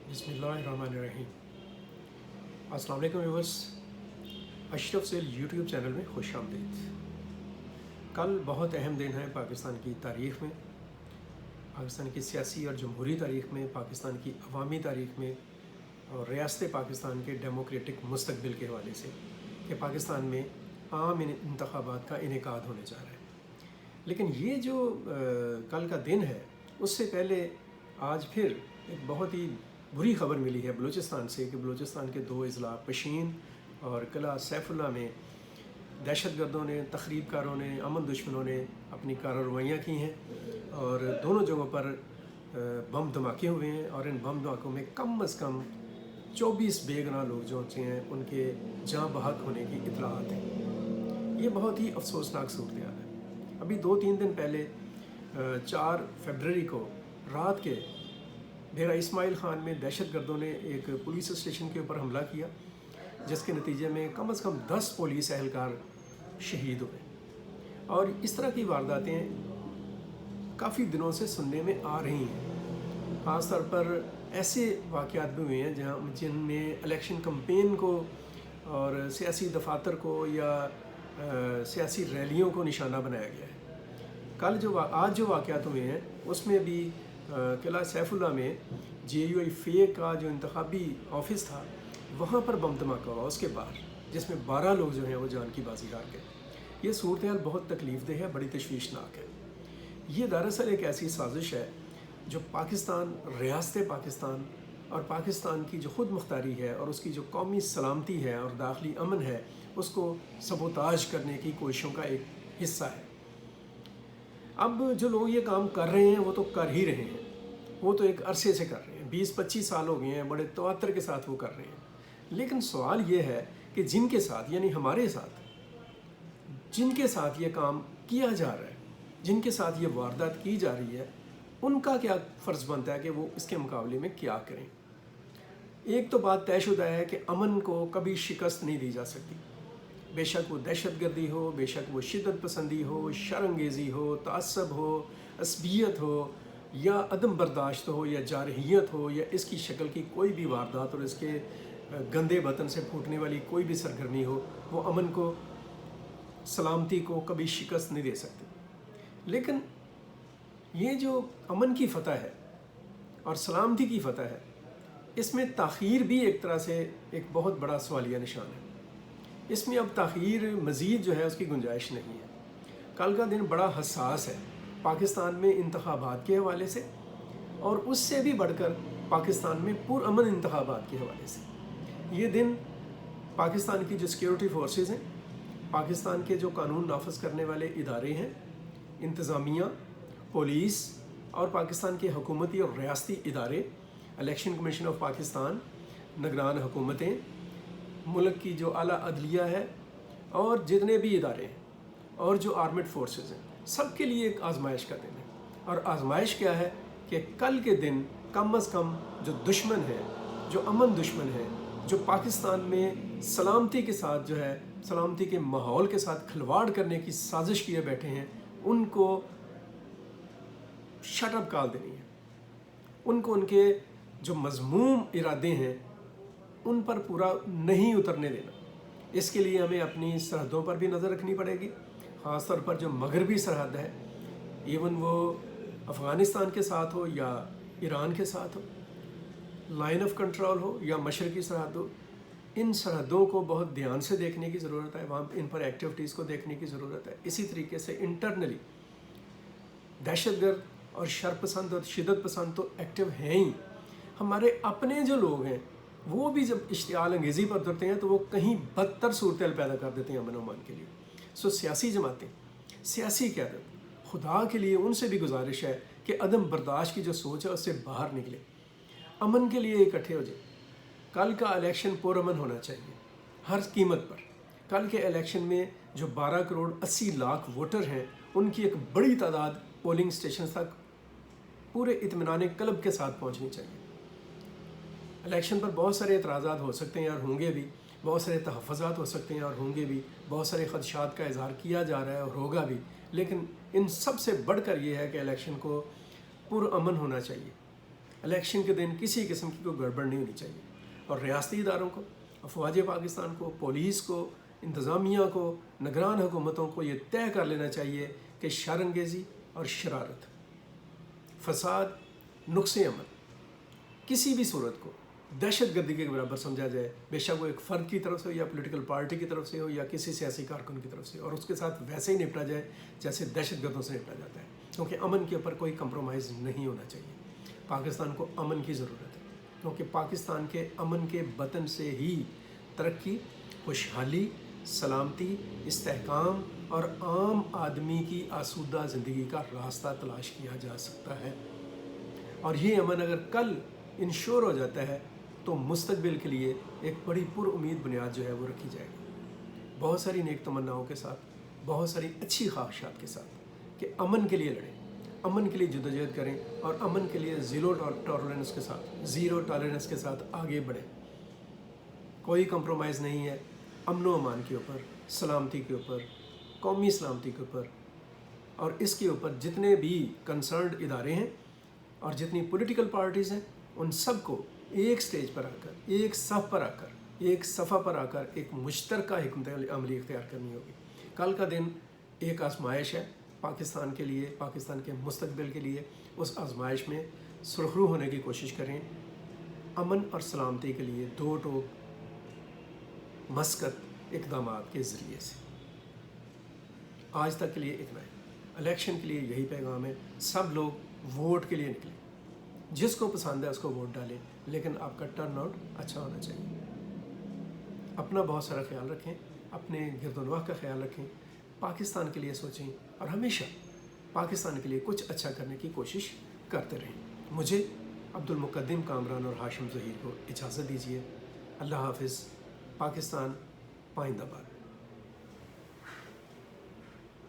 बिस्मिल्लाहिर्रहमानिर्रहीम। अस्सलाम वालेकुम व्यूअर्स, अशरफ सेल यूट्यूब चैनल में खुश आमदीद। कल बहुत अहम दिन है पाकिस्तान की तारीख़ में, पाकिस्तान की सियासी और जमहूरी तारीख़ में, पाकिस्तान की अवामी तारीख़ में और रियासत पाकिस्तान के डेमोक्रेटिक मुस्तकबिल के हवाले से कि पाकिस्तान में आम इंतखाबात का इनेकाद होने जा रहा है। लेकिन ये जो कल का दिन है, उससे पहले आज फिर एक बहुत ही बुरी खबर मिली है बलूचिस्तान से कि बलूचिस्तान के दो अजला पशीन और किला सैफुल्ला में दहशतगर्दों ने, तखरीबकारों ने, अमन दुश्मनों ने अपनी कार्रवाइयाँ की हैं और दोनों जगहों पर बम धमाके हुए हैं और इन बम धमाकों में कम अज़ कम 24 बेगुनाह लोग जो होते हैं उनके जाँ बहक होने की इतलात हैं। ये बहुत ही अफसोसनाक सूरत हाल है। अभी 2-3 दिन पहले 4 फरवरी को रात के डेरा इस्माइल ख़ान में दहशतगर्दों ने एक पुलिस स्टेशन के ऊपर हमला किया, जिसके नतीजे में कम से कम 10 पुलिस एहलकार शहीद हुए। और इस तरह की वारदातें काफ़ी दिनों से सुनने में आ रही हैं। ख़ास तौर पर ऐसे वाक़यात भी हुए हैं जिनमें इलेक्शन कैंपेन को और सियासी दफातर को या सियासी रैलियों को निशाना बनाया गया है। आज जो वाक़यात हुए हैं उसमें भी किला सैफुल्ला में JUI का जो इंतखाबी ऑफिस था वहाँ पर बम धमाका हुआ उसके बाहर, जिसमें 12 लोग जो हैं वो जान की बाजी हार गए। ये सूरत हाल बहुत तकलीफ़देह है, बड़ी तशवीशनाक है। ये दरअसल एक ऐसी साजिश है जो पाकिस्तान, रियासत पाकिस्तान और पाकिस्तान की जो ख़ुद मुख्तारी है और उसकी जो कौमी सलामती है और दाखिली अमन है उसको सबोताज करने की कोशिशों का एक हिस्सा है। अब जो लोग ये काम कर रहे हैं वो तो कर ही रहे हैं, वो तो एक अरसे से कर रहे हैं, 20-25 साल हो गए हैं, बड़े तवत्तर के साथ वो कर रहे हैं। लेकिन सवाल ये है कि जिनके साथ, यानी हमारे साथ, जिनके साथ ये काम किया जा रहा है, जिनके साथ ये वारदात की जा रही है, उनका क्या फ़र्ज़ बनता है कि वो इसके मुकाबले में क्या करें। एक तो बात तयशुदा है कि अमन को कभी शिकस्त नहीं दी जा सकती, बेशक वो दहशतगर्दी हो, बेशक वो शिद्दत पसंदी हो, शरंगेज़ी हो, तासब हो, असबियत हो या अदम बर्दाश्त हो या जारहियत हो या इसकी शक्ल की कोई भी वारदात और इसके गंदे बतन से फूटने वाली कोई भी सरगर्मी हो, वो अमन को, सलामती को कभी शिकस्त नहीं दे सकती। लेकिन ये जो अमन की फ़तह है और सलामती की फ़तह है, इसमें ताख़ीर भी एक तरह से एक बहुत बड़ा सवालिया निशान है। इसमें अब ताख़ीर मज़ीद जो है उसकी गुंजाइश नहीं है। कल का दिन बड़ा हसास है पाकिस्तान में इंतखाबात के हवाले से और उससे भी बढ़कर पाकिस्तान में पुरअमन इंतखाबात के हवाले से। ये दिन पाकिस्तान की जो सिक्योरिटी फोर्सेस हैं, पाकिस्तान के जो कानून नाफज करने वाले इदारे हैं, इंतज़ामिया, पुलिस और पाकिस्तान के हुकूमती और रियासती इदारे, इलेक्शन कमीशन ऑफ पाकिस्तान, निगरान हुकूमतें, मुल्क की जो आला अदलिया है और जितने भी इदारे हैं और जो आर्मड फोर्सेस हैं, सब के लिए एक आजमाइश का दिन है। और आजमाइश क्या है कि कल के दिन कम अज़ कम जो दुश्मन है, जो अमन दुश्मन है, जो पाकिस्तान में सलामती के साथ जो है, सलामती के माहौल के साथ खिलवाड़ करने की साजिश किए बैठे हैं, उनको शट अप कॉल देनी है। उनको उनके जो मज़मूम इरादे हैं उन पर पूरा नहीं उतरने देना। इसके लिए हमें अपनी सरहदों पर भी नज़र रखनी पड़ेगी, ख़ास तौर पर जो मगरबी सरहद है, इवन वो अफ़गानिस्तान के साथ हो या ईरान के साथ हो, लाइन ऑफ कंट्रोल हो या मशरक़ी सरहद हो, इन सरहदों को बहुत ध्यान से देखने की ज़रूरत है, वहाँ इन पर एक्टिविटीज़ को देखने की ज़रूरत है। इसी तरीके से इंटरनली दहशतगर्द और शरपसंद और शिद्दत पसंद तो एक्टिव हैं ही। हमारे अपने जो लोग हैं वो भी जब इश्तियाल अंगेज़ी पर उतरते हैं तो वो कहीं बदतर सूरत पैदा कर देते हैं अमन अमान के लिए। सो सियासी जमातें, सियासी क़यादत, खुदा के लिए उनसे भी गुजारिश है कि अदम बर्दाश्त की जो सोच है उससे बाहर निकले, अमन के लिए इकट्ठे हो जाए। कल का इलेक्शन पुरअमन होना चाहिए हर कीमत पर। कल के इलेक्शन में जो 12 करोड़ 80 लाख वोटर हैं, उनकी एक बड़ी तादाद पोलिंग स्टेशन तक पूरे इत्मीनान क़ल्ब के साथ पहुँचनी चाहिए। इलेक्शन पर बहुत सारे एतराज़ात हो सकते हैं और होंगे भी, बहुत सारे तहफ़्फ़ुज़ात हो सकते हैं और होंगे भी, बहुत सारे ख़दशात का इज़हार किया जा रहा है और होगा भी। लेकिन इन सब से बढ़कर ये है कि इलेक्शन को पुरअमन होना चाहिए। इलेक्शन के दिन किसी किस्म की कोई गड़बड़ नहीं होनी चाहिए। और रियासती इदारों को, अफवाज पाकिस्तान को, पुलिस को, इंतज़ामिया को, निगरान हुकूमतों को ये तय कर लेना चाहिए कि शरअंगेज़ी और शरारत, फसाद, नुक्स अमल किसी भी सूरत को दहशत गर्दी के बराबर समझा जाए, बेशक वो एक फ़र्द की तरफ से हो या पॉलिटिकल पार्टी की तरफ से हो या किसी सियासी कारकुन की तरफ से, और उसके साथ वैसे ही निपटा जाए जैसे दहशत गर्दों से निपटा जाता है, क्योंकि अमन के ऊपर कोई कंप्रोमाइज़ नहीं होना चाहिए। पाकिस्तान को अमन की ज़रूरत है, क्योंकि पाकिस्तान के अमन के बतन से ही तरक्की, खुशहाली, सलामती, इस्तेहकाम और आम आदमी की आसूदा ज़िंदगी का रास्ता तलाश किया जा सकता है। और ये अमन अगर कल इंश्योर हो जाता है तो मुस्तकबिल के लिए एक बड़ी पुरउम्मीद बुनियाद जो है वो रखी जाएगी, बहुत सारी नेक तमन्नाओं के साथ, बहुत सारी अच्छी ख्वाहिशात के साथ, कि अमन के लिए लड़ें, अमन के लिए जद्दोजहद करें और अमन के लिए ज़ीरो टॉलरेंस के साथ आगे बढ़ें। कोई कंप्रोमाइज़ नहीं है अमन व अमान के ऊपर, सलामती के ऊपर, कौमी सलामती के ऊपर, और इसके ऊपर जितने भी कंसर्न्ड इदारे हैं और जितनी पॉलिटिकल पार्टीज़ हैं, उन सब को एक स्टेज पर आकर, एक सफ़ पर आकर, एक सफ़ा पर आकर एक मुश्तरका हिकमत अमली इख्तियार करनी होगी। कल का दिन एक आजमाइश है पाकिस्तान के लिए, पाकिस्तान के मुस्तकबिल के लिए। उस आजमाइश में सुरखरू होने की कोशिश करें, अमन और सलामती के लिए दो टोक मस्कत इक़दामात के ज़रिए से। आज तक के लिए इतना है। इलेक्शन के लिए यही पैगाम है, सब लोग वोट के लिए निकलें, जिसको पसंद है उसको वोट डालें, लेकिन आपका टर्न आउट अच्छा होना चाहिए। अपना बहुत सारा ख्याल रखें, अपने गिरदोनवाह का ख्याल रखें, पाकिस्तान के लिए सोचें और हमेशा पाकिस्तान के लिए कुछ अच्छा करने की कोशिश करते रहें। मुझे अब्दुल मुक़द्दिम कामरान और हाशिम ज़हीर को इजाज़त दीजिए। अल्लाह हाफ़िज़। पाकिस्तान पाइंदाबाद।